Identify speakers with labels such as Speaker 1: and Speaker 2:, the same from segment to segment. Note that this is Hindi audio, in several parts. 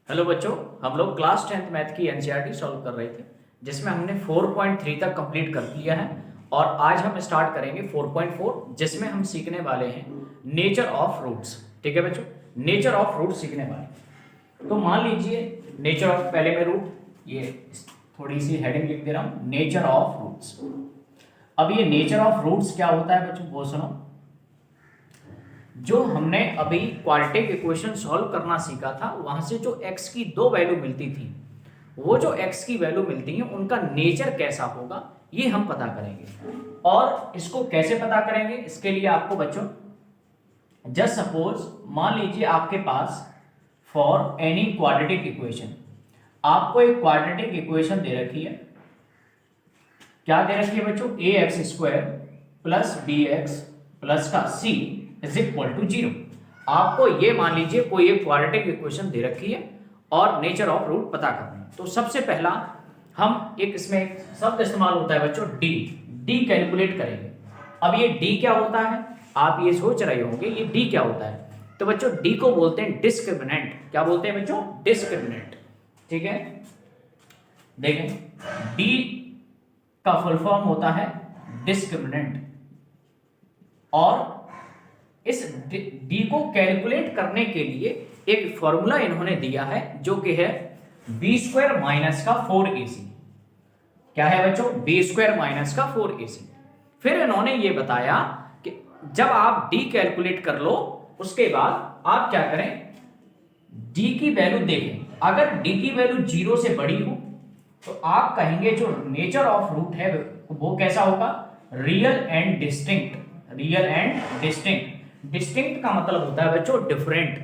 Speaker 1: हेलो बच्चों, हम लोग क्लास 10th मैथ की एनसीईआरटी सॉल्व कर रहे थे जिसमें हमने 4.3 तक कंप्लीट कर लिया है। और आज हम स्टार्ट करेंगे 4.4 जिसमें हम सीखने वाले हैं नेचर ऑफ रूट्स। ठीक है बच्चों, नेचर ऑफ रूट्स सीखने वाले। तो मान लीजिए नेचर ऑफ, पहले मैं रूट, ये थोड़ी सी हेडिंग लिख दे रहा हूँ, नेचर ऑफ रूट्स। अब ये नेचर ऑफ रूट्स क्या होता है बच्चों, वो सुनो। जो हमने अभी क्वाड्रेटिक इक्वेशन सॉल्व करना सीखा था, वहां से जो x की दो वैल्यू मिलती थी, वो जो x की वैल्यू मिलती है उनका नेचर कैसा होगा ये हम पता करेंगे। और इसको कैसे पता करेंगे, इसके लिए आपको बच्चों जस्ट सपोज मान लीजिए आपके पास फॉर एनी क्वाड्रेटिक इक्वेशन, आपको एक क्वाड्रेटिक इक्वेशन दे रखी है। क्या दे रखी है बच्चों, ए x square plus B x plus का सी इज इक्वल टू 0। आपको ये मान लीजिए कोई एक क्वाड्रेटिक इक्वेशन दे रखी है और नेचर ऑफ रूट पता करना है। तो सबसे पहला हम एक इसमें शब्द इस्तेमाल होता है बच्चों, डी कैलकुलेट करेंगे। अब ये डी क्या होता है, आप ये सोच रहे होंगे ये डी क्या होता है। तो बच्चों डी को बोलते हैं डिस्क्रिमिनेंट। क्या बोलते हैं बच्चों, डिस्क्रिमिनेंट। ठीक है, देखें डी का फुल फॉर्म होता है डिस्क्रिमिनेंट। और इस डी को कैलकुलेट करने के लिए एक फॉर्मूला इन्होंने दिया है जो कि है बी स्क्वायर माइनस का 4ac। क्या है बच्चों, बी स्क्वायर माइनस का 4ac। फिर इन्होंने ये बताया कि जब आप डी कैलकुलेट कर लो उसके बाद आप क्या करें, डी की वैल्यू देखें। अगर डी की वैल्यू 0 से बड़ी हो तो आप कहेंगे जो नेचर ऑफ रूट है वो कैसा होगा, real and distinct. Real and distinct, distinct का मतलब होता है बच्चों डिफरेंट।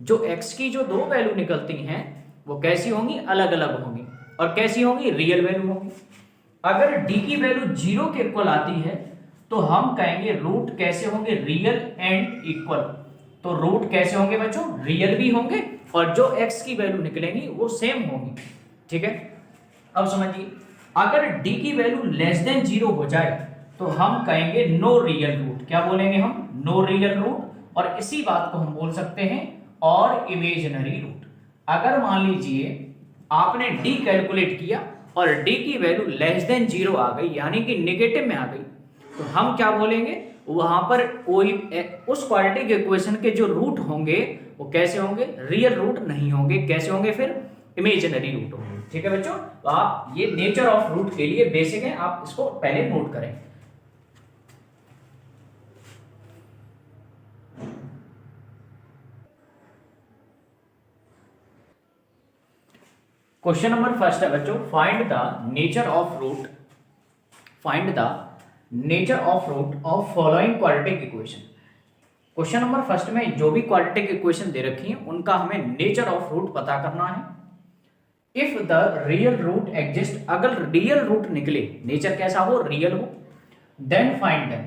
Speaker 1: जो x की जो दो वैल्यू निकलती हैं वो कैसी होंगी, अलग अलग होंगी। और कैसी होंगी, रियल वैल्यू होंगी। अगर d की वैल्यू 0 के इक्वल आती है तो हम कहेंगे रूट कैसे होंगे, रियल एंड इक्वल। तो रूट कैसे होंगे बच्चों, रियल भी होंगे और जो x की वैल्यू निकलेंगी वो सेम होंगी। ठीक है, अब समझिए अगर d की वैल्यू लेस देन 0 हो जाए तो हम कहेंगे नो रियल रूट। क्या बोलेंगे हम, नो रियल रूट। और इसी बात को हम बोल सकते हैं और इमेजिनरी रूट। अगर मान लीजिए आपने d कैलकुलेट किया और d की वैल्यू लेस देन 0 आ गई, यानी कि नेगेटिव में आ गई, तो हम क्या बोलेंगे, वहां पर कोई उस क्वाड्रेटिक इक्वेशन के जो रूट होंगे वो कैसे होंगे, रियल रूट नहीं होंगे। कैसे होंगे फिर, इमेजिनरी रूट होंगे। ठीक है बच्चों, तो आप ये नेचर ऑफ रूट के लिए बेसिक है, आप इसको पहले नोट करें। क्वेश्चन नंबर फर्स्ट है बच्चों, find the nature of root, find the nature of root of following quadratic equation. Question number first में जो भी क्वाड्रेटिक इक्वेशन दे रखी है उनका हमें नेचर ऑफ रूट पता करना है। If the real root exist, अगर रियल रूट निकले, नेचर कैसा हो, रियल हो, देन फाइंड देम,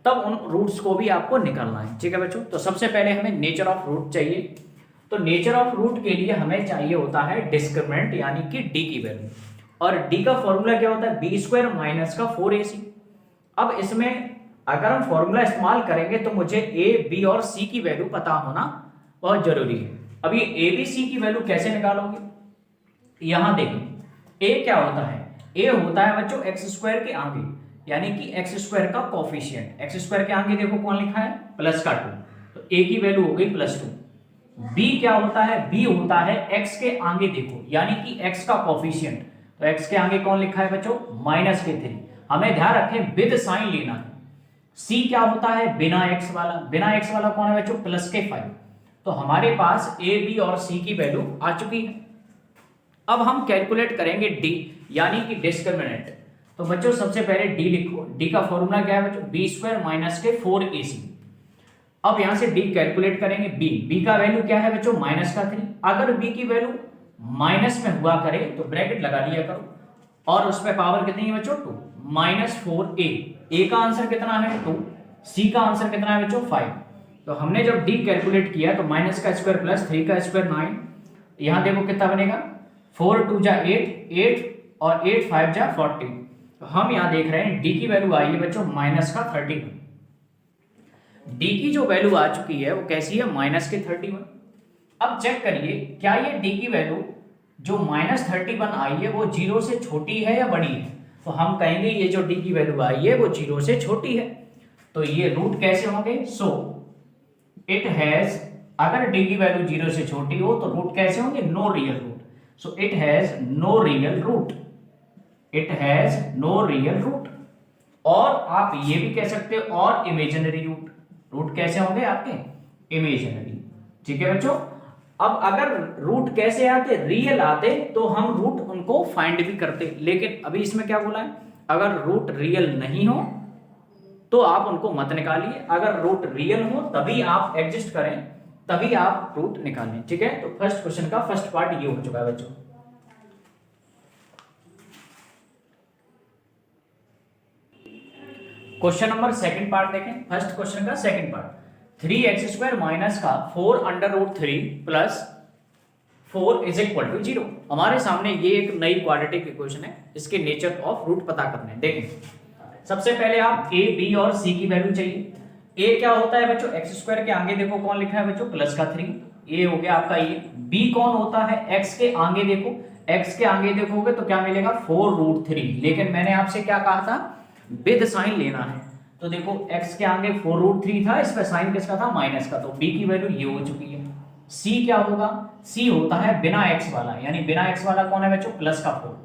Speaker 1: तब उन रूट्स को भी आपको निकालना है। ठीक है बच्चों, तो सबसे पहले हमें नेचर ऑफ रूट चाहिए। तो नेचर ऑफ रूट के लिए हमें चाहिए होता है डिस्क्रिमिनेंट यानी कि डी की वैल्यू। और डी का फॉर्मूला क्या होता है, बी स्क्वायर माइनस का 4ac। अब इसमें अगर हम फॉर्मूला इस्तेमाल करेंगे तो मुझे ए बी और सी की वैल्यू पता होना बहुत जरूरी है। अब ये ए बी सी की वैल्यू कैसे निकालोगे, यहां देखिए ए क्या होता है, ए होता है बच्चों एक्स स्क्वायर के आगे, यानी कि एक्स स्क्वायर का कोफिशिएंट। एक्स स्क्वायर के आगे देखो कौन लिखा है, प्लस का 2, तो ए की वैल्यू हो गई +2। बी क्या होता है, बी होता है एक्स के आगे देखो, यानी कि एक्स का कोफिशिएंट। तो एक्स के आगे कौन लिखा है बच्चों, -3। हमें ध्यान रखें विद साइन लेना है। सी क्या होता है, बिना एक्स वाला, बिना एक्स वाला कौन है बच्चों, +5। तो हमारे पास ए बी और सी की वैल्यू आ चुकी है। अब हम कैलकुलेट करेंगे डी यानी कि डिस्क्रिमिनेंट। तो बच्चों सबसे पहले डी लिखो, डी का फॉर्मूला क्या है बच्चों, बी स्क्वायर माइनस के 4ac। अब यहां से डी कैलकुलेट करेंगे, बी का वैल्यू क्या है बच्चों, -3। अगर बी की वैल्यू माइनस में हुआ करे तो ब्रैकेट लगा लिया करो, और उसमें पावर कितनी है बच्चों, 2, -4a। ए का आंसर कितना है 2, सी का आंसर कितना है बच्चों 5। तो हमने जब डी कैलकुलेट किया तो माइनस का स्क्वायर प्लस 3 का स्क्वायर 9, यहां देखो कितना बनेगा, 4 2 जा 8 और 8 5 जा 40। तो हम यहां देख रहे हैं डी की वैल्यू आई है बच्चों -31। डी की जो वैल्यू आ चुकी है वो कैसी है, -31। अब चेक करिए क्या ये डी की वैल्यू जो -31 आई है वो 0 से छोटी है या बड़ी है। तो हम कहेंगे ये जो डी की वैल्यू आई है वो 0 से छोटी है। तो ये रूट कैसे होंगे, सो इट हैज, अगर डी की वैल्यू 0 से छोटी हो तो रूट कैसे होंगे, no real root. So it has no real root, it has no real root. और आप ये भी कह सकते हो और इमेजिनरी रूट, रूट कैसे होंगे आपके, इमेजिनरी। ठीक है बच्चों, अब अगर रूट कैसे आते, रियल आते तो हम रूट उनको फाइंड भी करते, लेकिन अभी इसमें क्या बोला है, अगर रूट रियल नहीं हो तो आप उनको मत निकालिए, अगर रूट रियल हो तभी आप एग्जिस्ट करें, तभी आप रूट निकालें। ठीक है, तो फर्स्ट क्वेश्चन का फर्स्ट पार्ट ये हो चुका है बच्चों। क्वेश्चन नंबर सेकंड पार्ट देखें, फर्स्ट क्वेश्चन का सेकंड पार्ट, 3x² माइनस का 4√3 प्लस 4 इज इक्वल टू 0। हमारे सामने ये एक नई क्वाड्रेटिक इक्वेशन है, इसके नेचर ऑफ रूट पता करने हैं। देखें सबसे पहले आप a b और c की वैल्यू चाहिए। a क्या होता है बच्चों, x² के आगे देखो कौन लिखा है बच्चों, प्लस का 3, a हो गया आपका ये। b कौन होता है, x के आगे देखो, x के आगे देखोगे तो क्या मिलेगा 4√3, लेकिन मैंने आपसे क्या कहा था विद साइन लेना है। तो देखो x के आगे 4√3 था, इस पे साइन किसका था, माइनस का, तो b की वैल्यू ये हो चुकी है। c क्या होगा, c होता है बिना x वाला, यानी बिना x वाला कौन है बच्चों, प्लस का 4।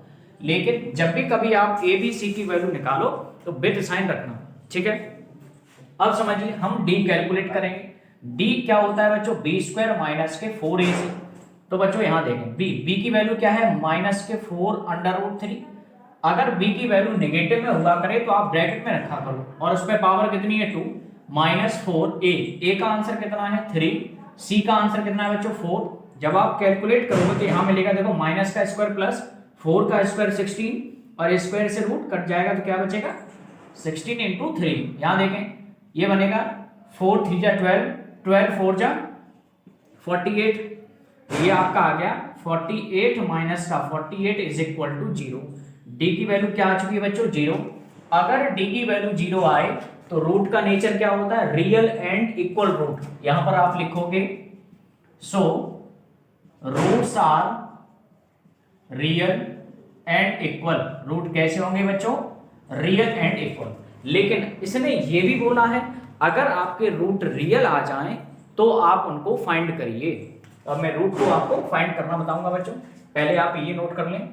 Speaker 1: लेकिन जब भी कभी आप a b c की वैल्यू निकालो तो विद साइन रखना। ठीक है, अब समझिए हम d कैलकुलेट करेंगे। d क्या होता है बच्चों, b² माइनस के 4ac। तो बच्चों यहां देखें b की वैल्यू क्या है, माइनस के 4√3। अगर b की वैल्यू नेगेटिव में हुआ करे तो आप ब्रैकेट में रखा करो, और उस पर पावर कितनी है 2, -4a का आंसर कितना है 3, c का आंसर कितना है बच्चों 4। जब आप कैलकुलेट करोगे तो यहां मिलेगा देखो माइनस का स्क्वायर प्लस 4 का स्क्वायर 16, और स्क्वायर से रूट कट जाएगा तो क्या बचेगा 16 इंटू 3। यहां देखें ये बनेगा 4 3 जा 12, 12 4 जा 48, ये आपका आ गया 48 माइनस का 48 इज इक्वल टू 0। d की वैल्यू क्या आ चुकी है बच्चों 0। अगर d की वैल्यू 0 आए तो रूट का नेचर क्या होता है, रियल एंड इक्वल रूट। यहां पर आप लिखोगे so roots are real and equal. Root कैसे होंगे बच्चों, रियल एंड इक्वल। लेकिन इसने ये भी बोला है अगर आपके रूट रियल आ जाएं तो आप उनको फाइंड करिए। अब मैं रूट को आपको फाइंड करना बताऊंगा बच्चों, पहले आप ये नोट कर लें।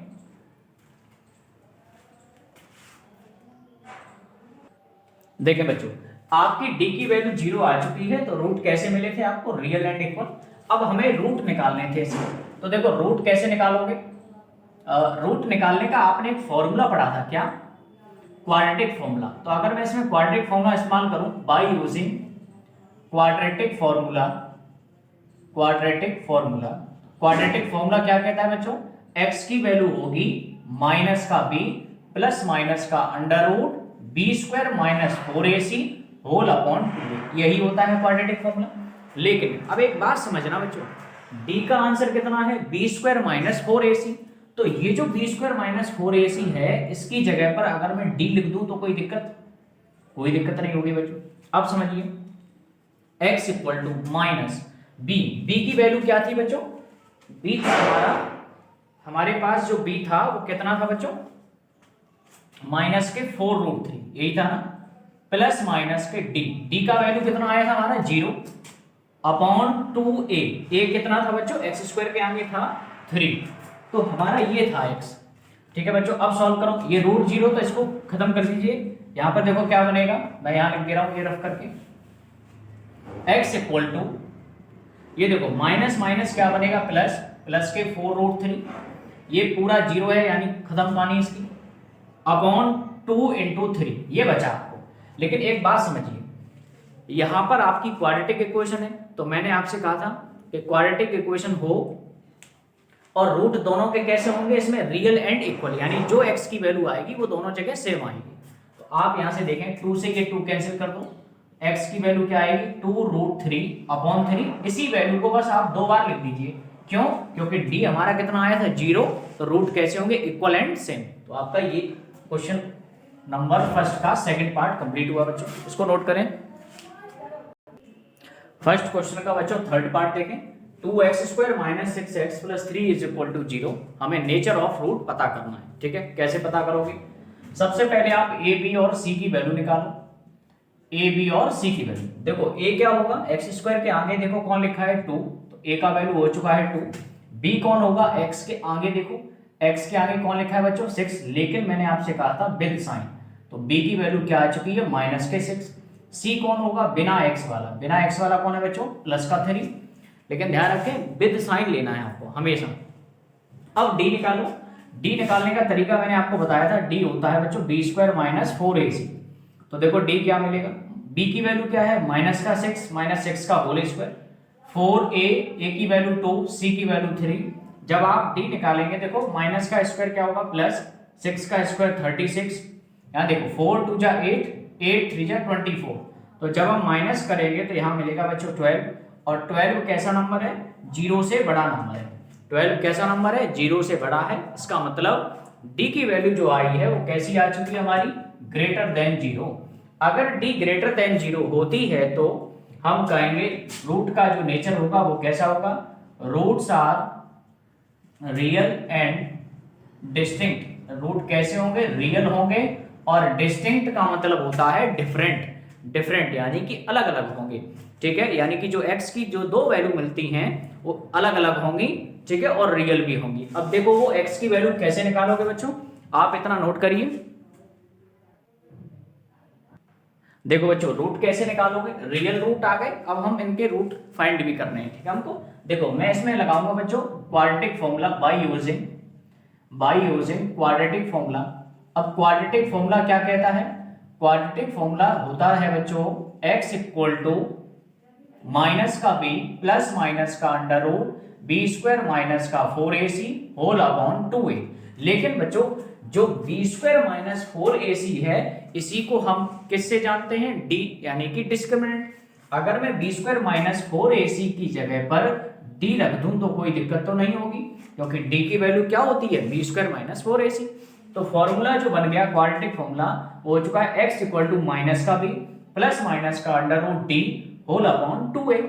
Speaker 1: देखें बच्चों आपकी d की वैल्यू 0 आ चुकी है, तो रूट कैसे मिले थे आपको, रियल एंड इक्वल। अब हमें रूट निकालने थे इसमें, तो देखो रूट कैसे निकालोगे, रूट निकालने का आपने एक फॉर्मूला पढ़ा था, क्या, क्वाड्रेटिक फॉर्मूला। तो अगर मैं इसमें क्वाड्रेटिक फॉर्मूला इस्तेमाल करूं by using quadratic formula, quadratic formula, quadratic formula क्या कहता है बच्चों, x की वैल्यू होगी माइनस का b प्लस माइनस का under root b² minus 4ac whole upon 2a, यही होता है क्वाड्रेटिक फॉर्मूला। लेकिन अब एक बात समझना बच्चों, d का आंसर कितना है b² माइनस 4ac, तो ये जो b² माइनस 4ac है इसकी जगह पर अगर मैं d लिख दूं तो कोई दिक्कत नहीं होगी बच्चों। अब समझिए x equal to minus b की वैल्यू क्या थी बच्चों, b था हमारे पास जो b था वो कितना था बच्चों, माइनस के 4√3, यही था ना, प्लस माइनस के d का वैल्यू कितना आया था हमारा 0 अपॉन 2a, a कितना था बच्चों, x² के आगे था 3, तो हमारा ये था x। ठीक है बच्चों, अब सॉल्व करो, ये √0 तो इसको खत्म कर दीजिए, यहां पर देखो क्या बनेगा, मैं यहां लिख दे रहा हूं ये रफ करके, x इक्वल टू ये देखो माइनस माइनस क्या बनेगा प्लस, प्लस के 4√3, ये पूरा 0 है यानी खत्म कहानी इसकी, अपॉन 2 इंटू 3, ये बचा आपको। लेकिन एक बात समझिए, यहां पर आपकी क्वाड्रेटिक इक्वेशन है, तो मैंने आपसे कहा था कि क्वाड्रेटिक इक्वेशन हो और रूट दोनों के कैसे होंगे, इसमें रियल एंड इक्वल, यानी जो x की वैल्यू आएगी वो दोनों जगह सेम आएगी। तो आप यहां से देखें 2 से ये 2 कैंसिल कर दो, x की वैल्यू क्या आएगी 2√3 अपॉन 3, इसी वैल्यू को बस आप 2 बार लिख दीजिए, क्यों, क्योंकि d हमारा कितना आया था 0, तो रूट कैसे होंगे इक्वल एंड सेम। तो आपका ये क्वेश्चन नंबर फर्स्ट का सेकंड पार्ट कंप्लीट हुआ बच्चों, इसको नोट करें। फर्स्ट क्वेश्चन का बच्चों थर्ड पार्ट देखें, 2x² minus 6x plus 3 is equal to 0। हमें नेचर ऑफ रूट पता करना है, ठीक है। कैसे पता करोगे? सबसे पहले आप a b और c की वैल्यू निकालो। a b और c की वैल्यू देखो, a क्या होगा, x² के आगे देखो कौन लिखा है 2, तो a का वैल्यू हो चुका है 2। b कौन होगा, x के आगे देखो, x के आगे कौन लिखा है बच्चों 6, लेकिन मैंने आपसे कहा था विद साइन, तो b की वैल्यू क्या आ चुकी है माइनस के 6। c कौन होगा, बिना x वाला, बिना x वाला कौन है बच्चों प्लस का 3, लेकिन ध्यान रखें विद साइन लेना है आपको हमेशा। अब d निकालो। d निकालने का तरीका मैंने आपको बताया था, d होता है बच्चों b² माइनस 4ac। तो देखो d क्या मिलेगा, b की वैल्यू क्या है माइनस का 6 माइनस 6 का होल स्क्वायर, 4a की वैल्यू 2, c की वैल्यू 3। जब आप d निकालेंगे देखो माइनस का स्क्वायर क्या होगा प्लस 6 का स्क्वायर 36, यहाँ देखो 4 2 जा 8, 8 3 जा 24। तो जब हम माइनस करेंगे तो यहाँ मिलेगा बच्चों 12, और 12 कैसा नंबर है, 0 से बड़ा नंबर है। 12 कैसा नंबर है, 0 से बड़ा है। इसका मतलब d की वैल्यू जो आई है वो कैसी आ चुकी है हमारी, ग्रेटर देन 0। अगर d ग्रेटर देन 0 होती है तो हम कहेंगे रूट का जो नेचर होगा वो कैसा होगा, roots are real and distinct. Root कैसे होंगे, रियल होंगे, और डिस्टिंक्ट का मतलब होता है डिफरेंट, डिफरेंट यानी कि अलग अलग होंगे, ठीक है। यानी कि जो x की जो दो वैल्यू मिलती हैं वो अलग अलग होंगी, ठीक है, और रियल भी होंगी। अब देखो वो x की वैल्यू कैसे निकालोगे बच्चों, आप इतना नोट करिए। देखो बच्चों रूट कैसे निकालोगे, रियल रूट आ गए, अब हम इनके रूट फाइंड भी करने हैं, ठीक है हमको। देखो मैं इसमें लगाऊंगा बच्चों quadratic formula by using quadratic formula. अब क्वाड्रेटिक फॉर्मूला क्या कहता है, क्वाड्रेटिक फॉर्मूला होता है बच्चों x इक्वल टू माइनस का b प्लस माइनस का अंडर रूट b² माइनस का 4ac होल अपॉन 2a। लेकिन बच्चों जो b² माइनस 4ac है इसी को हम किससे जानते हैं, d यानी कि डिस्क्रिमिनेंट। अगर मैं b² माइनस 4ac की जगह पर d रख दूं तो कोई दिक्कत तो नहीं होगी, क्योंकि d की वैल्यू क्या होती है b² माइनस 4ac। तो फॉर्मूला जो बन गया क्वाड्रेटिक फॉर्मूला वो हो चुका है x इक्वल टू माइनस का b प्लस माइनस का under root d whole upon 2a।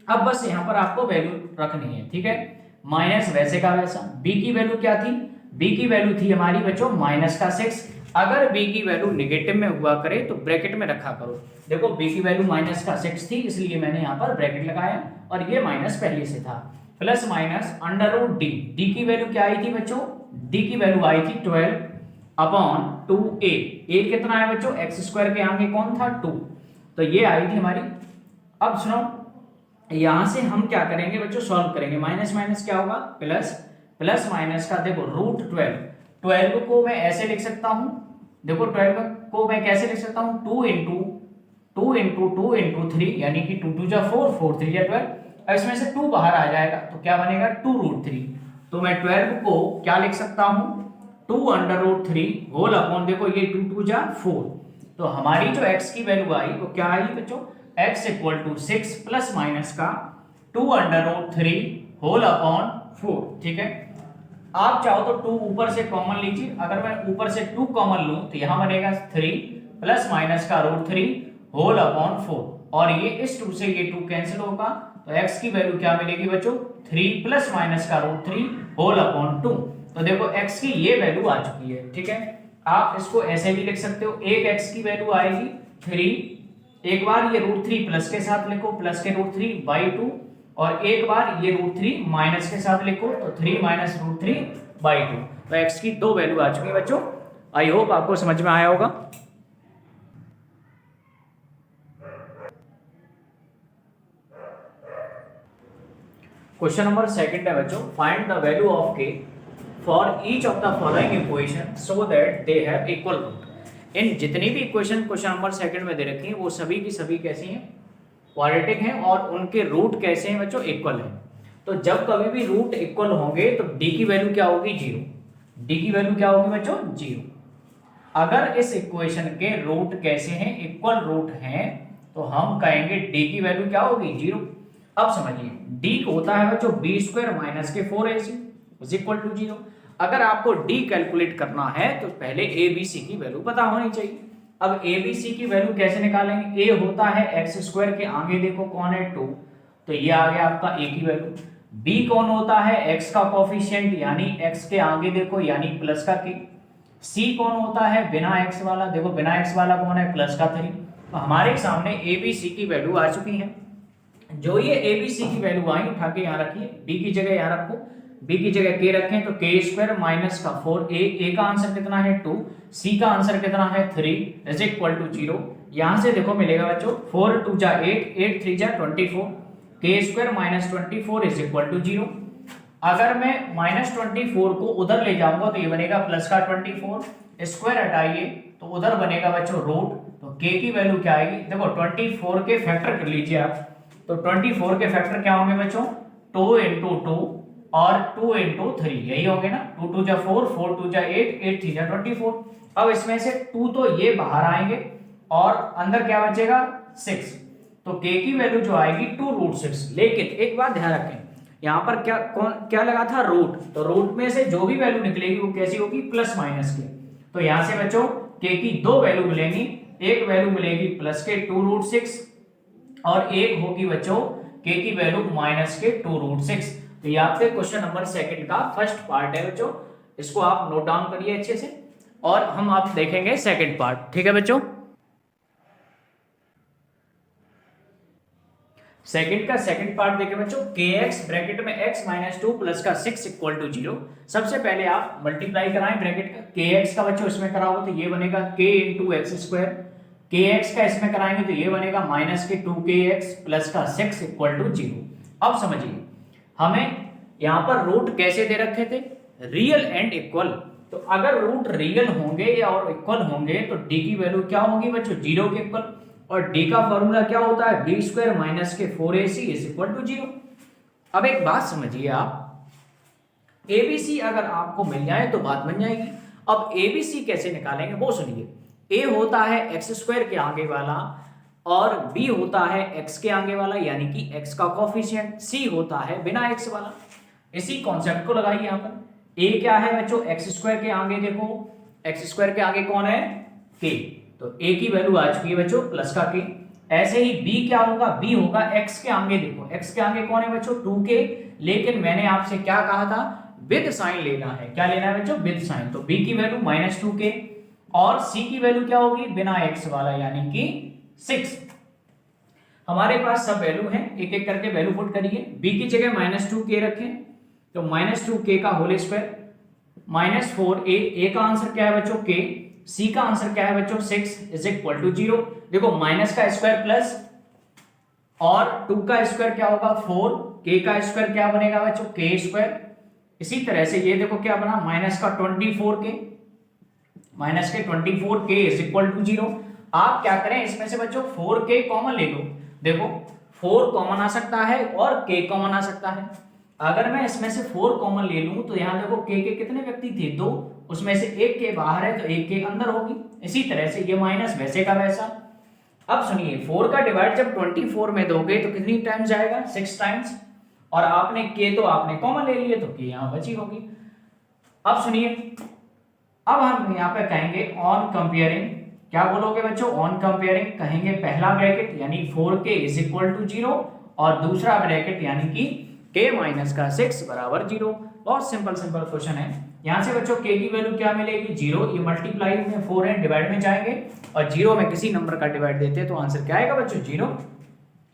Speaker 1: अब बस यहाँ पर आपको वैल्यू रखनी है, ठीक है। माइनस वैसे का वैसा, b की वैल्यू क्या थी, b की वैल्यू थी हमारी बच्चों माइनस का 6। अगर b की वैल्यू नेगेटिव में हुआ करे तो ब्रैकेट में रखा करो। देखो b की वैल्यू माइनस का 6 थी इसलिए मैंने यहाँ पर ब्रैकेट लगाया, और ये माइनस पहले से था, plus minus under root d। d की वैल्यू क्या आई थी बच्चों, d की वैल्यू आई थी 12 अपॉन 2a। a कितना है बच्चों, x² के आगे कौन था 2, तो ये आई थी हमारी। अब सुनो यहां से हम क्या करेंगे बच्चों, सॉल्व करेंगे। माइनस माइनस क्या होगा प्लस, प्लस माइनस का देखो रूट 12 को मैं ऐसे लिख सकता हूं, देखो 12 को मैं कैसे लिख सकता हूं, 2 इंटू 3 यानी कि 2 2 जा 4, 4 3 जा 12। अब इसमें से 2 बाहर आ जाएगा तो क्या बनेगा 2 रूट 3। तो मैं 12 को क्या लिख सकता हूं, 2 अंडर रूट 3 होल अपॉन, देखो ये 2 2 जा 4। तो हमारी जो x की वैल्यू आई वो क्या आई बच्चों, x equal to 6 plus minus का 2 अंडर रूट 3 होल अपॉन 4, ठीक है। आप चाहो तो 2 ऊपर से कॉमन लीजिए, अगर मैं ऊपर से 2 कॉमन लूं तो यहां बनेगा 3 प्लस माइनस का रूट 3 होल अपॉन 4, और ये इस 2 से ये 2 कैंसिल होगा, तो x की वैल्यू क्या मिलेगी बच्चों 3 प्लस माइनस का रूट 3 होल अपॉन 2। तो देखो x की ये वैल्यू आ चुकी है, ठीक है। आप इसको ऐसे भी लिख सकते हो, एक x की वैल्यू आएगी 3, एक बार ये रूट 3 प्लस के साथ लिखो, प्लस के रूट 3 बाई 2, और एक बार ये रूट 3 माइनस के साथ लिखो तो 3 माइनस रूट 3 बाई 2। तो x की दो वैल्यू आ चुकी है बच्चों। आई होप आपको समझ में आया होगा। क्वेश्चन नंबर सेकंड है बच्चों, find the value of k for each of the following equation so that they have equal root. इन जितनी भी इक्वेशन क्वेश्चन नंबर सेकंड में दे रखी हैं वो सभी की सभी कैसी हैं, क्वाड्रेटिक हैं, और उनके रूट कैसे हैं बच्चों, इक्वल हैं। तो जब कभी भी रूट इक्वल होंगे तो d की वैल्यू क्या होगी 0, d की वैल्यू क्या होगी बच्चों 0। अगर इस इक्वेशन के रूट कैसे हैं, इक्वल रूट हैं, तो हम कहेंगे d की वैल्यू क्या होगी 0। अब समझिए d होता है बच्चों b² माइनस के 4ac इज इक्वल टू 0। अगर आपको d कैलकुलेट करना है तो पहले a b c की वैल्यू पता होनी चाहिए। अब a b c की वैल्यू कैसे निकालेंगे, a होता है x² के आगे देखो कौन है 2, तो ये आ गया आपका a की वैल्यू। b कौन होता है, x का कोफिशिएंट यानी x के आगे देखो यानी प्लस का k। c कौन होता है, बिना x वाला, देखो बिना x वाला कौन है, प्लस का 3। तो हमारे सामने a b c की वैल्यू आ चुकी है। जो ये a b c की वैल्यू आई उठा के यहाँ रखिए, b की जगह यहाँ रखो, b की जगह k रखें तो k स्क्वायर माइनस का 4a का आंसर कितना है 2, c का आंसर कितना है 3 इज इक्वल टू 0। यहाँ से देखो मिलेगा बच्चों 4 2 जा 8, 8 3 जा 24, k square minus 24 is equal to 0। अगर मैं माइनस 24 को उधर ले जाऊंगा तो ये बनेगा प्लस का 24, स्क्वायर हटाइए तो उधर बनेगा बच्चों रूट। तो k की वैल्यू क्या आएगी, देखो 24 के फैक्टर कर लीजिए आप, तो 24 के फैक्टर क्या होंगे बच्चों, 2 इंटू 2 और 2 इंटू 3 यही होंगे ना, 2 2 जा 4, 4 2 जा 8, 8 3 जा 24। अब इसमें से 2 तो ये बाहर आएंगे और अंदर क्या बचेगा 6। तो k की वैल्यू जो आएगी 2 रूट 6। लेकिन एक बात ध्यान रखें, यहाँ पर क्या लगा था रूट, तो रूट में से जो भी वैल्यू निकलेगी वो कैसी होगी, प्लस माइनस की। तो यहाँ से बच्चों k की दो वैल्यू मिलेंगी, एक वैल्यू मिलेगी प्लस के 2 रूट 6 और एक होगी बच्चों k की वैल्यू माइनस के 2 रूट 6। तो ये आपके क्वेश्चन नंबर सेकंड का फर्स्ट पार्ट है बच्चों, इसको आप नोट डाउन करिए अच्छे से और हम आप देखेंगे सेकंड पार्ट, ठीक है बच्चों। सेकंड का सेकंड पार्ट देखें बच्चों, kx ब्रैकेट में x माइनस 2 प्लस का 6 इक्वल टू 0। सबसे पहले आप मल्टीप्लाई कराएं ब्रैकेट का, kx का बच्चों इसमें कराओगे तो ये बनेगा k into x square, kx का इसमें कराएंगे तो ये बनेगा माइनस के 2kx प्लस का 6 इक्वल टू 0। अब समझिए हमें यहाँ पर रूट कैसे दे रखे थे, रियल एंड इक्वल। तो अगर रूट रियल होंगे और इक्वल होंगे तो d की वैल्यू क्या होगी बच्चों, 0 के इक्वल। और d का फॉर्मूला क्या होता है, b स्क्वायर माइनस के 4ac इज इक्वल टू 0। अब एक बात समझिए आप, abc अगर आपको मिल जाए तो बात बन जाएगी। अब abc कैसे निकालेंगे वो सुनिए, a होता है x स्क्वायर के आगे वाला और b होता है x के आगे वाला यानी कि x का कोफिशिएंट, c होता है बिना x वाला। इसी कॉन्सेप्ट को लगाइए यहाँ पर, a क्या है बच्चों, x स्क्वायर के आगे देखो, x स्क्वायर के आगे कौन है, k। तो a की वैल्यू आ चुकी है बच्चों प्लस का k। ऐसे ही b क्या होगा, b होगा x के आगे, देखो x के आगे कौन है बच्चों 2k, लेकिन मैंने आपसे क्या कहा था विद साइन लेना है, क्या लेना है बच्चों, विद साइन। तो b की वैल्यू माइनस 2k और c की वैल्यू क्या होगी, बिना x वाला यानी कि 6। हमारे पास सब वैल्यू है, एक एक करके वैल्यू पुट करिए। b की जगह माइनस 2k रखें तो माइनस 2k का होल स्क्वायर माइनस 4a का आंसर क्या है बच्चों k, c का आंसर क्या है बच्चों 6 इज इक्वल टू 0। देखो माइनस का स्क्वायर प्लस और 2 का स्क्वायर क्या होगा 4, k का स्क्वायर क्या बनेगा बच्चों k स्क्वायर। इसी तरह से ये देखो क्या बना माइनस का 24k, माइनस के 24k इज इक्वल टू 0। आप क्या करें इसमें से बच्चों 4k कॉमन ले लो, देखो 4 कॉमन आ सकता है और k कॉमन आ सकता है। अगर मैं इसमें से 4 कॉमन ले लूं तो यहाँ देखो k के कितने व्यक्ति थे, 2, उसमें से एक के बाहर है तो एक के अंदर होगी। इसी तरह से ये माइनस वैसे का वैसा। अब सुनिए 4 का डिवाइड जब 24 में दोगे तो कितनी टाइम्स जाएगा, 6 टाइम्स, और आपने k तो आपने कॉमन ले लिए तो k यहाँ बची होगी। अब सुनिए, अब हम यहाँ पे कहेंगे ऑन कंपेयरिंग, क्या बोलोगे बच्चों, ऑन कंपेयरिंग कहेंगे पहला ब्रैकेट यानी 4k इज इक्वल टू 0 और दूसरा ब्रैकेट यानी कि k माइनस का 6 बराबर 0। बहुत सिंपल क्वेश्चन है। यहाँ से बच्चों k की वैल्यू क्या मिलेगी 0, ये मल्टीप्लाई में 4 है, डिवाइड में जाएंगे और 0 में किसी नंबर का डिवाइड देते हैं तो आंसर क्या आएगा बच्चों 0।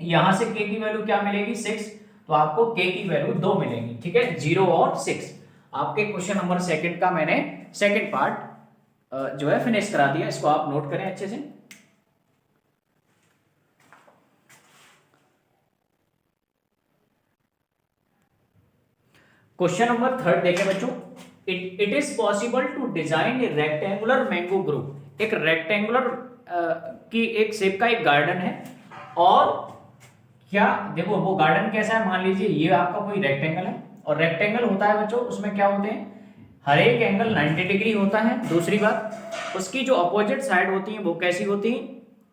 Speaker 1: यहाँ से k की वैल्यू क्या मिलेगी 6, तो आपको k की वैल्यू 2 मिलेगी, ठीक है, 0 और 6। आपके क्वेश्चन नंबर सेकंड का मैंने सेकंड पार्ट जो है फिनिश करा दिया, इसको आप नोट करें अच्छे से। क्वेश्चन नंबर थर्ड देखें बच्चों, it is possible to design a rectangular mango group. एक रेक्टेंगुलर की एक शेप का एक गार्डन है और क्या देखो वो गार्डन कैसा है, मान लीजिए ये आपका कोई रेक्टेंगल है और रेक्टेंगल होता है बच्चों उसमें क्या होते हैं, हर एक एंगल 90 डिग्री होता है। दूसरी बात उसकी जो अपोजिट साइड होती है वो कैसी होती है,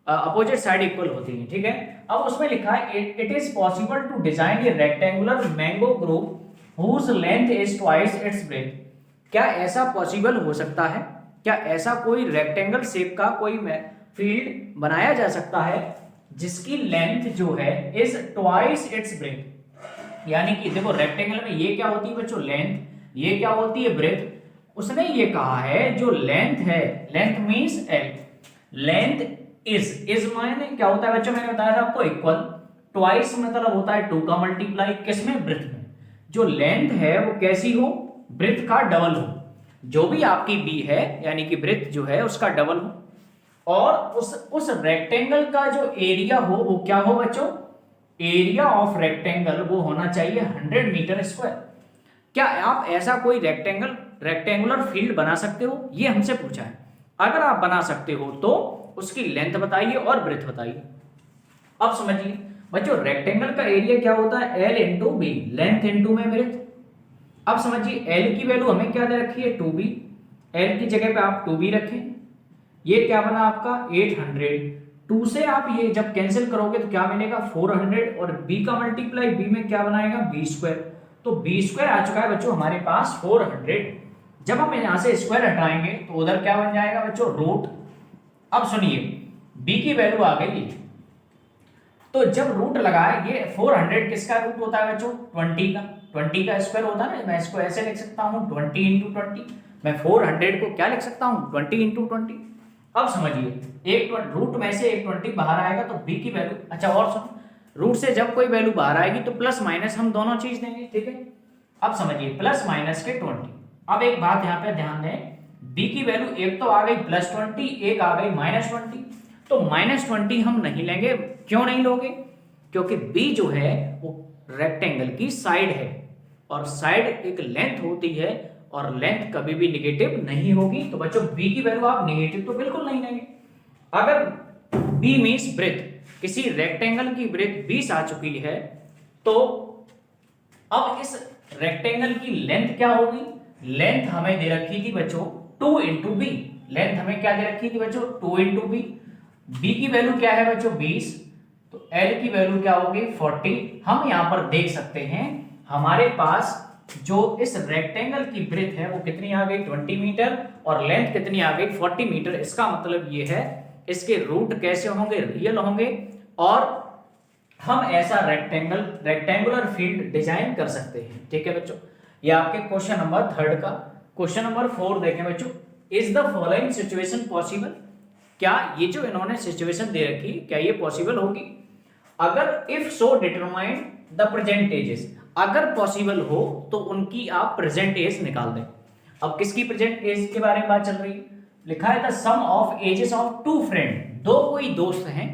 Speaker 1: अपोजिट साइड इक्वल होती है, ठीक है। अब उसमें लिखा है it is possible to design a rectangular mango group whose length is twice its breadth। क्या ऐसा पॉसिबल हो सकता है, क्या ऐसा कोई रेक्टेंगल शेप का कोई फील्ड बनाया जा सकता है जिसकी लेंथ जो है इज ट्वाइस इट्स ब्रेथ। यानी कि देखो रेक्टेंगल में ये क्या होती है बच्चों, लेंथ, ये क्या होती है, ब्रेथ। उसने ये कहा है जो लेंथ है, length means L, length is मायने क्या होता है बच्चों, मैंने बताया था आपको इक्वल, ट्वाइस मतलब होता है 2 का मल्टीप्लाई, किसमें, ब्रेथ में। जो लेंथ है वो कैसी हो, ब्रेथ का डबल हो, जो भी आपकी बी है यानी कि ब्रेथ जो है उसका डबल हो, और उस रेक्टेंगल का जो एरिया हो वो क्या हो बच्चों, एरिया ऑफ रेक्टेंगल वो होना चाहिए 100 मीटर स्क्वायर। क्या आप ऐसा कोई रेक्टेंगुलर फील्ड बना सकते हो, ये हमसे पूछा है। अगर आप बना सकते हो तो उसकी लेंथ बताइए और ब्रेथ बताइए। अब समझिए बच्चों रेक्टेंगल का एरिया क्या होता है, L into B, length into में ब्रेथ। अब समझिए एल की वैल्यू हमें क्या दे रखी है, 2b, एल की जगह पे आप 2b रखें, ये क्या बना आपका 800, 2 से आप ये जब कैंसिल करोगे तो क्या मिलेगा 400, और b का मल्टीप्लाई b में क्या बनाएगा b स्क्वायर, तो b स्क्वायर आ चुका है बच्चों हमारे पास 400। जब हम यहां से स्क्वायर हटाएंगे तो उधर क्या बन जाएगा बच्चों, रूट। अब सुनिए b की वैल्यू आ गई, तो जब रूट लगाए, ये 400 किसका रूट होता है बच्चों, 20 का स्क्वायर होता है ना, मैं इसको ऐसे लिख सकता हूं 20 इंटू 20, मैं 400 को क्या लिख सकता हूं 20 इंटू 20। अब समझिए एक रूट में से एक 20 बाहर आएगा तो b की वैल्यू, अच्छा और सुन, रूट से जब कोई वैल्यू बाहर आएगी तो प्लस माइनस हम दोनों चीज देंगे, ठीक है। अब समझिए प्लस माइनस के 20। अब एक बात यहाँ पे ध्यान दें, b की वैल्यू एक तो आ गई +20, एक आ गई -20, तो -20 हम नहीं लेंगे। क्यों नहीं लोगे, क्योंकि b जो है वो रेक्टेंगल की साइड है, और साइड एक लेंथ होती है, और लेंथ कभी भी निगेटिव नहीं होगी। तो बच्चों b की वैल्यू आप निगेटिव तो बिल्कुल नहीं लेंगे। अगर b मींस ब्रेथ, किसी रेक्टेंगल की ब्रेथ 20 आ चुकी है, तो अब इस रेक्टेंगल की लेंथ क्या होगी, लेंथ हमें दे रखी थी बच्चों 2 इंटू बी, लेंथ हमें क्या दे रखी थी बच्चों 2 इंटू बी, बी की वैल्यू क्या है बच्चों 20, तो एल की वैल्यू क्या होगी 40। हम यहां पर देख सकते हैं हमारे पास जो इस रेक्टेंगल की ब्रेथ है वो कितनी आ गई 20 मीटर, और लेंथ कितनी आ गई 40 मीटर। इसका मतलब ये है इसके रूट कैसे होंगे, रियल होंगे, और हम ऐसा रेक्टेंगुलर फील्ड डिजाइन कर सकते हैं, ठीक है बच्चों। ये आपके क्वेश्चन नंबर 3 का। क्वेश्चन नंबर 4 देखें बच्चों, is the following situation possible, क्या ये जो इन्होंने सिचुएशन दे रखी क्या ये पॉसिबल होगी, अगर if so determine the present ages, अगर पॉसिबल हो तो उनकी आप प्रेजेंट एज निकाल दें। अब किसकी प्रेजेंट एज के बारे में बात चल रही है, लिखा है the sum of ages of 2 friend, दो कोई दोस्त हैं,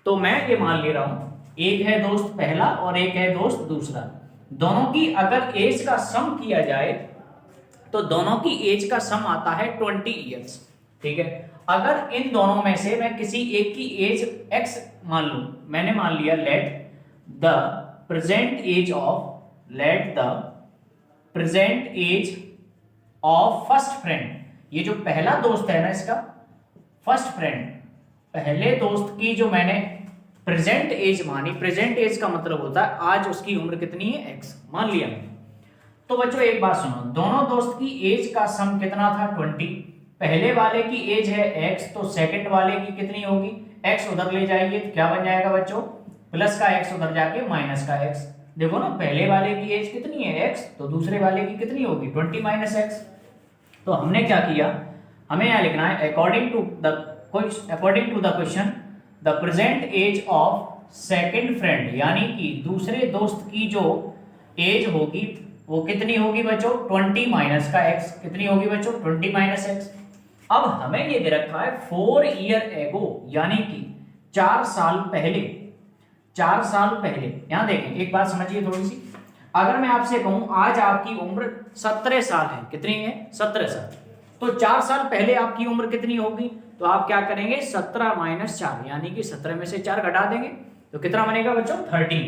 Speaker 1: तो मैं ये मान ले रहा हूं एक है दोस्त पहला और एक है दोस्त दूसरा, दोनों की अगर एज का सम किया जाए तो दोनों की एज का सम आता है 20 इयर्स, ठीक है। अगर इन दोनों में से मैं किसी एक की एज x मान लूं, मैंने मान लिया let the present age of first friend, ये जो पहला दोस्त है ना इसका फर्स्ट फ्रेंड, पहले दोस्त की जो मैंने प्रेजेंट एज मानी, प्रेजेंट एज का मतलब होता है आज उसकी उम्र कितनी है x मान लिया। तो बच्चों एक बात सुनो, दोनों दोस्त की एज का सम कितना था 20, पहले वाले की एज है x, तो सेकंड वाले की कितनी होगी, x उधर ले जाइए तो क्या बन जाएगा बच्चों, प्लस का x उधर जाके माइनस का x। देखो ना पहले वाले की एज कितनी है x, तो दूसरे वाले की कितनी होगी 20 माइनस x। तो हमने क्या किया, हमें यहाँ लिखना है according to the question the present age of second friend, यानी कि दूसरे दोस्त की जो एज होगी वो कितनी होगी बच्चों 20 माइनस का x, कितनी होगी बच्चों 20 माइनस x। अब हमें ये दे रखा है 4 ईयर एगो, यानी कि 4 साल पहले, 4 साल पहले। यहां देखें एक बात समझिए थोड़ी सी, अगर मैं आपसे कहूं आज आपकी उम्र 17 साल है, कितनी है 17 साल, तो 4 साल पहले आपकी उम्र कितनी होगी, तो आप क्या करेंगे 17 माइनस 4, यानी कि 17 में से 4 घटा देंगे तो कितना बनेगा बच्चों 13।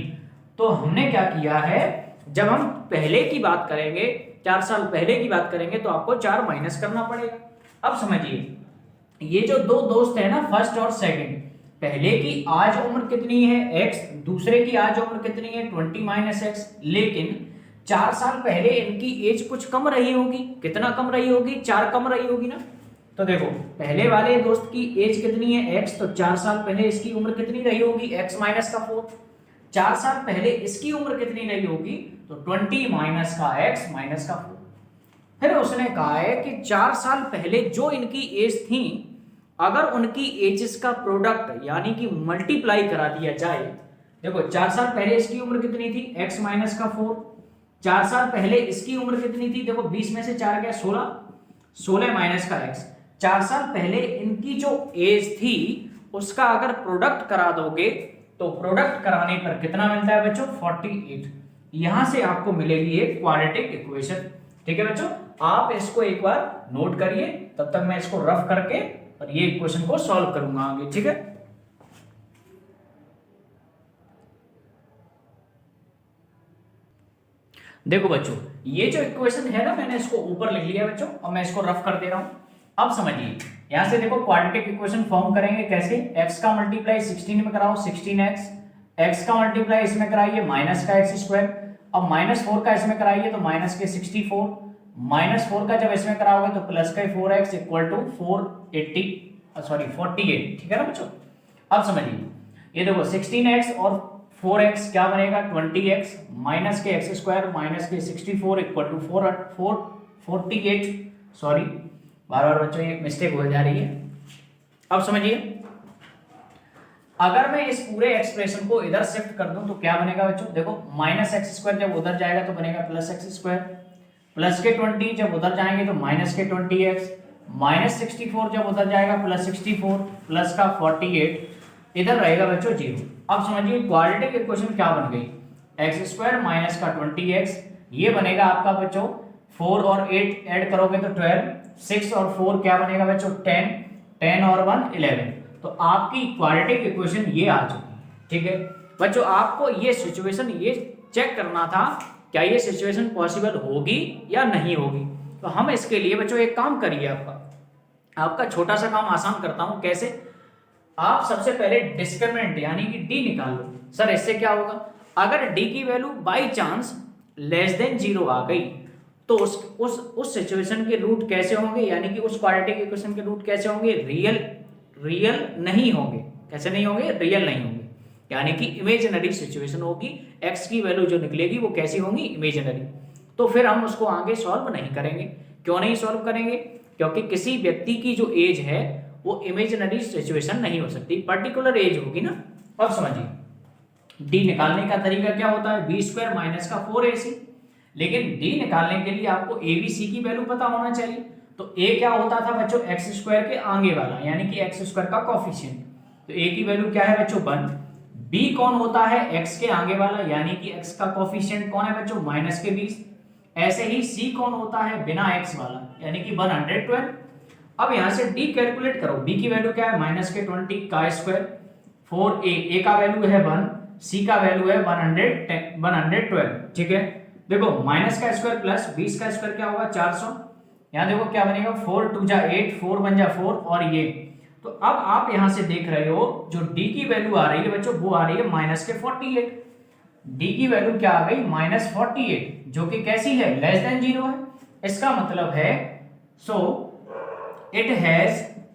Speaker 1: तो हमने क्या किया है, जब हम पहले की बात करेंगे 4 साल पहले की बात करेंगे तो आपको 4 माइनस करना पड़ेगा। अब समझिए ये जो दो दोस्त है ना फर्स्ट और सेकंड, पहले की आज उम्र कितनी है x, दूसरे की आज उम्र कितनी है 20 माइनस x, लेकिन 4 साल पहले इनकी एज कुछ कम रही होगी, कितना कम रही होगी 4 कम रही होगी ना, तो देखो पहले वाले दोस्त की एज कितनी है x, तो 4 साल पहले इसकी उम्र कितनी रही होगी x माइनस का 4। 4 साल पहले इसकी उम्र कितनी रही होगी, तो 20 माइनस का x माइनस का 4। फिर उसने कहा है कि 4 साल पहले जो इनकी एज थी, अगर उनकी एजेस का प्रोडक्ट यानी कि मल्टीप्लाई करा दिया जाए। देखो 4 साल पहले इसकी उम्र कितनी थी, x माइनस का 4। 4 साल पहले इसकी उम्र कितनी थी, देखो 20 में से 4 गया 16, 16 माइनस का x। 4 साल पहले इनकी जो एज थी उसका अगर प्रोडक्ट करा दोगे तो प्रोडक्ट कराने पर कितना मिलता है बच्चों, 48। यहां से आपको मिलेगी एक क्वाड्रेटिक इक्वेशन। ठीक है बच्चों, आप इसको एक बार नोट करिए, तब तक मैं इसको रफ करके और ये इक्वेशन को सॉल्व करूंगा आगे। ठीक है, देखो बच्चों ये जो इक्वेशन है ना, मैंने इसको ऊपर लिख लिया बच्चों और मैं इसको रफ कर दे रहा हूं। अब समझिए, यहां से देखो क्वाड्रेटिक इक्वेशन फॉर्म करेंगे कैसे, x का मल्टीप्लाई 16 में कराओ 16x, x का मल्टीप्लाई इसमें कराइए माइनस का x स्क्वायर, अब -4 का इसमें कराइए तो माइनस के 64, -4 का जब इसमें कराओगे तो प्लस का 4x इक्वल टू 48। ठीक है ना बच्चों। अब समझिए, ये देखो 16x और 4x क्या बनेगा, 20x माइनस के x स्क्वायर माइनस के 64 इक्वल टू 48। सॉरी, बार बार बच्चों ये मिस्टेक हो जा रही है। अब समझिए, अगर मैं इस पूरे एक्सप्रेशन को इधर शिफ्ट कर दूं तो क्या बनेगा बच्चों, देखो माइनस एक्स स्क्वायर जब उधर जाएगा तो बनेगा प्लस एक्स स्क्वायर, प्लस के 20 जब उधर जाएंगे तो माइनस के 20x, माइनस 64 जब उधर जाएगा प्लस 64, प्लस का 48, इधर रहेगा बच्चों 0। अब समझिए क्वाड्रेटिक इक्वेशन क्या बन गई, एक्स स्क्वायर माइनस का 20x, ये बनेगा आपका बच्चों 4 और 8 ऐड करोगे तो 12, 6 और 4 क्या बनेगा बच्चों 10, 10 और 1 11। तो आपकी क्वाड्रेटिक इक्वेशन ये आ चुकी। ठीक है बच्चों, आपको ये सिचुएशन ये चेक करना था क्या ये सिचुएशन पॉसिबल होगी या नहीं होगी। तो हम इसके लिए बच्चों एक काम करिए, आपका छोटा सा काम आसान करता हूं। कैसे, आप सबसे पहले डिस्क्रिमिनेंट यानी कि डी निकाल लो। सर इससे क्या होगा, अगर डी की value by chance less than 0 आ गई तो उस सिचुएशन के रूट कैसे होंगे, यानी कि उस क्वाड्रेटिक इक्वेशन के रूट कैसे होंगे, रियल नहीं होंगे। कैसे नहीं होंगे, रियल नहीं होंगे, यानी कि इमेजिनरी सिचुएशन होगी। एक्स की वैल्यू जो निकलेगी वो कैसी होंगी, इमेजिनरी। तो फिर हम उसको आगे सॉल्व नहीं करेंगे। क्यों नहीं सॉल्व करेंगे, क्योंकि किसी व्यक्ति की जो एज है वो इमेजिनरी सिचुएशन नहीं हो सकती, पर्टिकुलर एज होगी ना। अब समझिए, डी निकालने का तरीका क्या होता है, बी स्क्वायर माइनस का 4ac। लेकिन डी निकालने के लिए आपको ए बी सी की वैल्यू पता होना चाहिए। तो ए क्या होता था बच्चों, एक्स स्क्वायर के आगे वाला, यानी कि एक्स स्क्वायर का कोफिशिएंट। तो ए की वैल्यू क्या है बच्चों 1। बी कौन होता है, एक्स के आगे वाला, यानी कि एक्स का कोफिशिएंट कौन है बच्चों, माइनस के 20। ऐसे ही सी कौन होता है, बिना एक्स वाला, यानी कि 112। अब यहां से डी कैलकुलेट करो, बी की वैल्यू क्या है, माइनस के 20 का स्क्वायर, 4a, ए का वैल्यू है 1, सी का वैल्यू है 112। ठीक है, देखो माइनस का स्क्वायर प्लस 20 का स्क्वायर क्या होगा 400। यहाँ देखो क्या बनेगा, 4 2 जा 8, 4 1 जा 4 और ये। तो अब आप यहां से देख रहे हो जो डी की वैल्यू आ रही है बच्चों वो आ रही है माइनस के 48। डी की वैल्यू क्या आ गई, माइनस 48, जो कि कैसी है, लेस देन 0 है। इसका मतलब है सो इट हैज,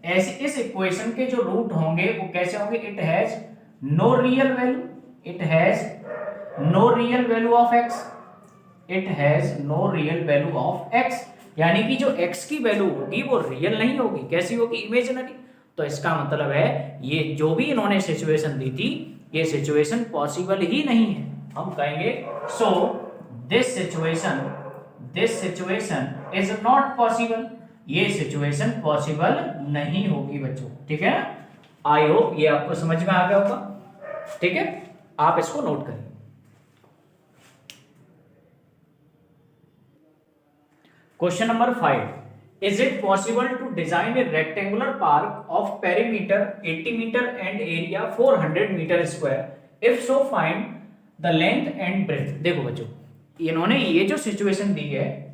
Speaker 1: ऐसे इस इक्वेशन के जो रूट होंगे वो कैसे होंगे, it has no real value, it has no real value of x, it has no real value of x, यानी कि जो x की वैल्यू होगी वो रियल नहीं होगी, कैसी होगी, इमेजिनरी। तो इसका मतलब है ये जो भी इन्होंने सिचुएशन दी थी ये सिचुएशन पॉसिबल ही नहीं है। हम कहेंगे so this situation is not possible, ये सिचुएशन पॉसिबल नहीं होगी बच्चों। ठीक है, आई होप ये आपको समझ में आ गया होगा। ठीक है, आप इसको नोट करिए। Question number 5, is it possible to design a rectangular park of perimeter 80 metre and area 400 metre square, if so find the length and breadth. देखो बच्चों, इन्होंने ये जो सिचुएशन दी है,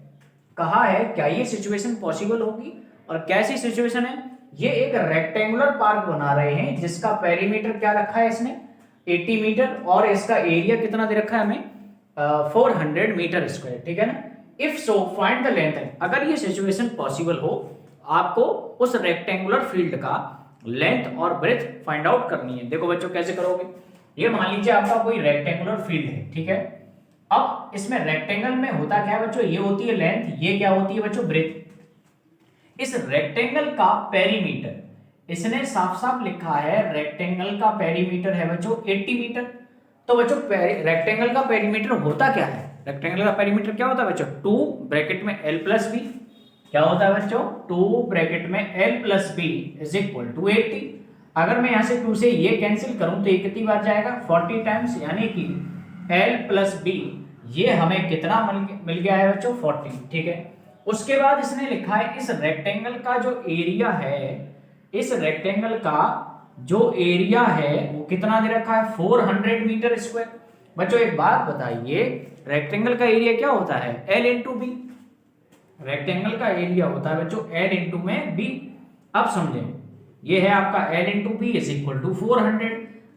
Speaker 1: कहा है क्या ये सिचुएशन पॉसिबल होगी, और कैसी सिचुएशन है, ये एक रेक्टेंगुलर पार्क बना रहे हैं जिसका पेरीमीटर क्या रखा है इसने 80 मीटर और इसका एरिया कितना दे रखा है हमें 400 मीटर स्क्वायर। ठीक है ना, if so find the length. अगर ये सिचुएशन पॉसिबल हो आपको उस रेक्टेंगुलर फील्ड का लेंथ और ब्रेथ फाइंड आउट करनी है। देखो बच्चों कैसे करोगे, ये मान लीजिए आपका कोई रेक्टेंगुलर फील्ड है, ठीक है। अब इसमें रेक्टेंगल में होता क्या है बच्चों, ये होती है लेंथ, ये क्या होती है बच्चों, ब्रेथ। इस रेक्टेंगल का पेरीमीटर, इसने साफ साफ लिखा है रेक्टेंगल का पेरीमीटर है बच्चों 80 मीटर। तो बच्चों रेक्टेंगल का पेरीमीटर होता क्या है, रेक्टेंगल का पेरीमीटर क्या होता है बच्चों, 2 ब्रैकेट में l प्लस बी, क्या होता है बच्चों, 2 ब्रैकेट में l plus B is equal to 80। अगर मैं यहां से 2 से ये कैंसिल करूं तो ये कितनी बार जाएगा, 40 टाइम्स, यानी कि l प्लस बी ये हमें कितना मिल गया है बच्चों, 40, ठीक है। उसके बाद इसने लिखा है इस रेक्टेंगल का जो एरिया है, इस रेक्टेंगल का जो एरिया है वो कितना दे रखा है, 400 मीटर स्क्वायर। बच्चों एक बात बताइए, रेक्टेंगल का एरिया क्या होता है, L इंटू बी। रेक्टेंगल का एरिया होता है बच्चों L इंटू में बी। अब समझें, ये है आपका L into B is equal to 400।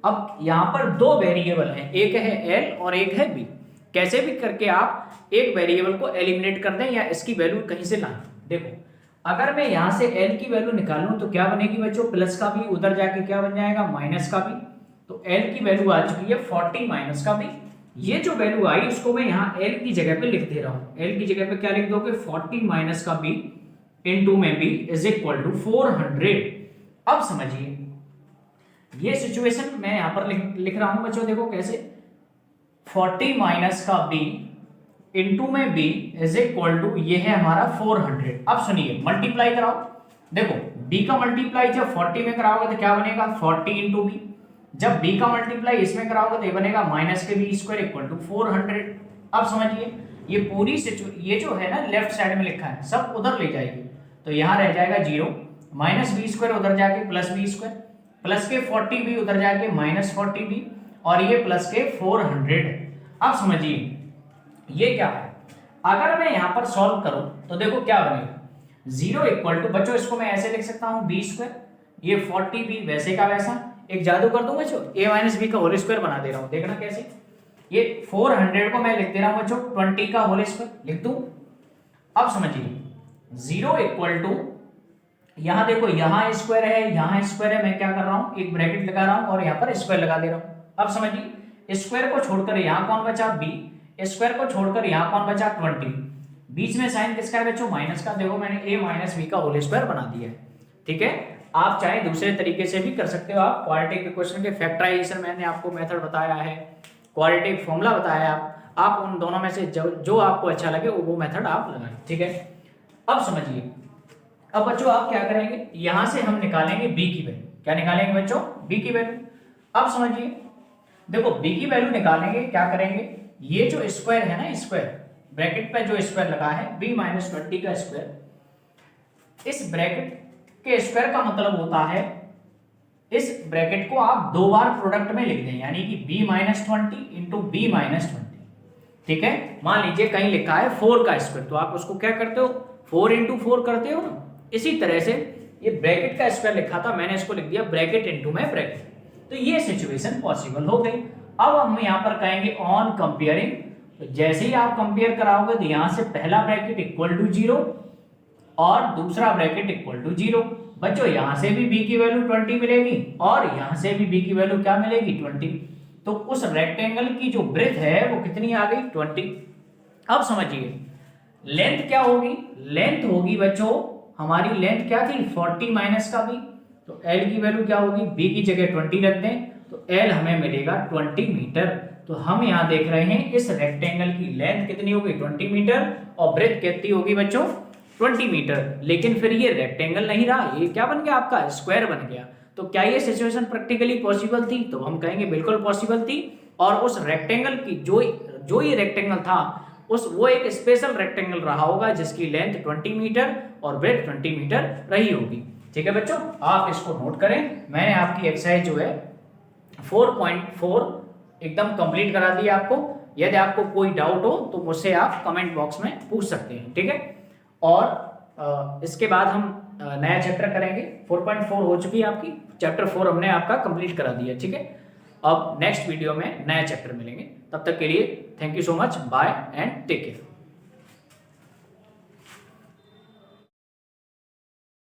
Speaker 1: अब यहां पर दो वेरिएबल हैं, एक है L और एक है बी। कैसे भी करके आप एक वेरिएबल को एलिमिनेट कर दें या इसकी वैल्यू कहीं से लाएं। देखो अगर मैं यहां से L की वैल्यू निकालूं तो क्या बनेगी बच्चों, प्लस का भी, उधर जाके क्या बन जाएगा, माइनस का भी। तो L की वैल्यू आ चुकी है 40 माइनस का भी। ये जो वैल्यू आई उसको मैं यहाँ L की जगह पे लिख दे रहा हूँ। L की जगह पे क्या लिख दोगे, 40 माइनस का b इंटू में b इज इक्वल टू 400। अब समझिए ये सिचुएशन मैं यहाँ पर लिख रहा हूं बच्चों, देखो कैसे, 40 माइनस का b इंटू में b इज इक्वल टू ये है हमारा 400। अब सुनिए मल्टीप्लाई कराओ, देखो b का मल्टीप्लाई जब 40 में कराओगे तो क्या बनेगा, 40 इंटू बी। जब b का मल्टीप्लाई इसमें कराओगे तो ये बनेगा माइनस के बी स्क्वायर इक्वल टू 400। अब समझिए ये पूरी ये जो है ना लेफ्ट साइड में लिखा है सब उधर ले जाएगी, तो यहाँ रह जाएगा 0, माइनस बी स्क्वायर उधर जाके प्लस बी स्क्वायर, प्लस के 40 बी उधर जाके माइनस 40 बी, और ये प्लस के 400। अब समझिए ये क्या है, अगर मैं यहां पर सॉल्व करूं तो देखो क्या बनेगा, 0 इक्वल टू, बच्चों इसको मैं ऐसे लिख सकता हूं बी स्क्वायर, ये 40 बी वैसे का वैसा, एक जादू कर दूं बच्चों, a माइनस बी का होल स्क्वायर बना दे रहा हूं, देखना कैसे। ये 400 को मैं लिख दे रहा हूं बच्चों 20 का होल स्क्वायर लिख दूं। अब समझिए 0 इक्वल टू, यहां देखो यहां स्क्वायर है यहां स्क्वायर है, मैं क्या कर रहा हूं एक ब्रैकेट लगा रहा हूं और यहां पर स्क्वायर लगा दे रहा हूं। अब समझिए स्क्वायर को छोड़कर यहां कौन बचा, b, स्क्वायर को छोड़कर यहां कौन बचा, 20, बीच में साइन किसका है बच्चों, माइनस का। देखो मैंने a माइनस बी का होल स्क्वायर बना दिया है, ठीक है। आप चाहे दूसरे तरीके से भी कर सकते हो, आप क्वाड्रेटिक इक्वेशन के फैक्टराइजेशन मैंने आपको मेथड बताया है, क्वाड्रेटिक फॉर्मूला बताया है, आप उन दोनों में से जो आपको अच्छा लगे वो मेथड आप लगाएं, ठीक है। अब समझिए, अब बच्चों आप क्या करेंगे, यहां से हम निकालेंगे b की वैल्यू, क्या निकालेंगे बच्चों, b की वैल्यू। अब समझिए देखो b की वैल्यू निकालेंगे, क्या करेंगे, ये जो स्क्वायर है ना, स्क्वायर ब्रैकेट पे जो स्क्वायर लगा है b माइनस 20 का स्क्वायर, इस ब्रैकेट के स्क्वायर का मतलब होता है इस ब्रैकेट को आप दो बार प्रोडक्ट में लिख दें, यानी कि b minus 20 into B minus 20, ठीक है। मान लीजिए कहीं लिखा है 4 का स्क्वायर, तो आप उसको क्या करते हो, 4 इंटू 4 करते हो ना। इसी तरह से ये ब्रैकेट का स्क्वायर लिखा था, मैंने इसको लिख दिया ब्रैकेट इंटू में ब्रैकेट, तो ये सिचुएशन पॉसिबल हो गई। अब हम यहाँ पर कहेंगे ऑन कंपेयरिंग, तो जैसे ही आप कंपेयर कराओगे तो यहाँ से पहला ब्रैकेट इक्वल टू 0 और दूसरा ब्रैकेट इक्वल टू 0। बच्चों यहाँ से भी b की वैल्यू 20 मिलेगी और यहाँ से भी b की वैल्यू क्या मिलेगी, 20। तो उस रेक्टेंगल की जो ब्रेथ है वो कितनी आ गई, 20। अब समझिए लेंथ क्या होगी, लेंथ होगी बच्चों, हमारी लेंथ क्या थी, 40 माइनस का b, तो l की वैल्यू क्या होगी, b की जगह 20 रख दें तो l हमें मिलेगा 20 मीटर। तो हम यहाँ देख रहे हैं इस रेक्टेंगल की लेंथ कितनी होगी, 20 मीटर, और ब्रेथ कितनी होगी बच्चों, 20 मीटर। लेकिन फिर ये रेक्टेंगल नहीं रहा, ये क्या बन गया आपका, स्क्वायर बन गया। तो क्या ये सिचुएशन प्रैक्टिकली पॉसिबल थी, तो हम कहेंगे बिल्कुल पॉसिबल थी। और उस रेक्टेंगल की जो ये रेक्टेंगल था वो एक स्पेशल रेक्टेंगल रहा होगा जिसकी लेंथ 20 मीटर और ब्रेथ 20 मीटर रही होगी, ठीक है बच्चों। आप इसको नोट करें, मैंने आपकी एक्सरसाइज जो है 4.4 एकदम कंप्लीट करा दी आपको। यदि आपको कोई डाउट हो तो मुझसे आप कमेंट बॉक्स में पूछ सकते हैं, ठीक है। और इसके बाद हम नया चैप्टर करेंगे, 4.4 हो चुकी है आपकी, चैप्टर 4 हमने आपका कंप्लीट करा दिया, ठीक है। अब नेक्स्ट वीडियो में नया चैप्टर मिलेंगे, तब तक के लिए thank you so much, bye and take care.